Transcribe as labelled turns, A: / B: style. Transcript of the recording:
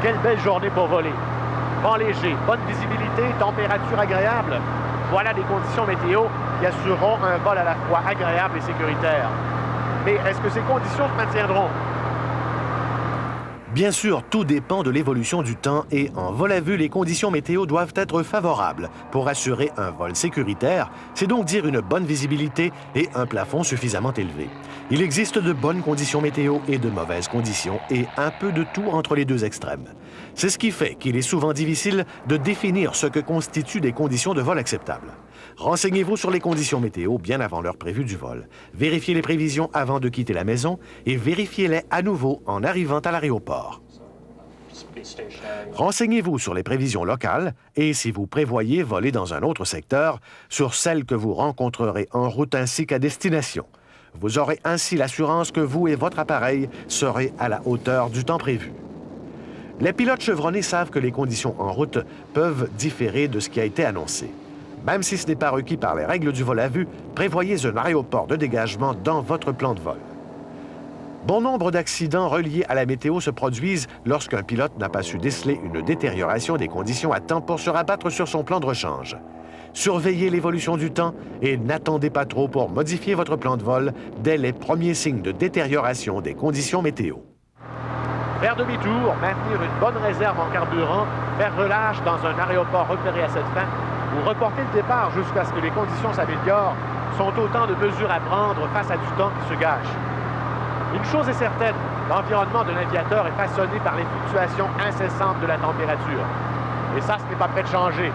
A: Quelle belle journée pour voler. Vent léger, bonne visibilité, température agréable. Voilà des conditions météo qui assureront un vol à la fois agréable et sécuritaire. Mais est-ce que ces conditions se maintiendront?
B: Bien sûr, tout dépend de l'évolution du temps et en vol à vue, les conditions météo doivent être favorables pour assurer un vol sécuritaire, c'est donc dire une bonne visibilité et un plafond suffisamment élevé. Il existe de bonnes conditions météo et de mauvaises conditions et un peu de tout entre les deux extrêmes. C'est ce qui fait qu'il est souvent difficile de définir ce que constituent des conditions de vol acceptables. Renseignez-vous sur les conditions météo bien avant l'heure prévue du vol. Vérifiez les prévisions avant de quitter la maison et vérifiez-les à nouveau en arrivant à l'aéroport. Renseignez-vous sur les prévisions locales et, si vous prévoyez voler dans un autre secteur, sur celles que vous rencontrerez en route ainsi qu'à destination. Vous aurez ainsi l'assurance que vous et votre appareil serez à la hauteur du temps prévu. Les pilotes chevronnés savent que les conditions en route peuvent différer de ce qui a été annoncé. Même si ce n'est pas requis par les règles du vol à vue, prévoyez un aéroport de dégagement dans votre plan de vol. Bon nombre d'accidents reliés à la météo se produisent lorsqu'un pilote n'a pas su déceler une détérioration des conditions à temps pour se rabattre sur son plan de rechange. Surveillez l'évolution du temps et n'attendez pas trop pour modifier votre plan de vol dès les premiers signes de détérioration des conditions météo.
A: Faire demi-tour, maintenir une bonne réserve en carburant, faire relâche dans un aéroport repéré à cette fin ou reporter le départ jusqu'à ce que les conditions s'améliorent sont autant de mesures à prendre face à du temps qui se gâche. Une chose est certaine, l'environnement de l'aviateur est façonné par les fluctuations incessantes de la température. Et ça, ce n'est pas prêt de changer.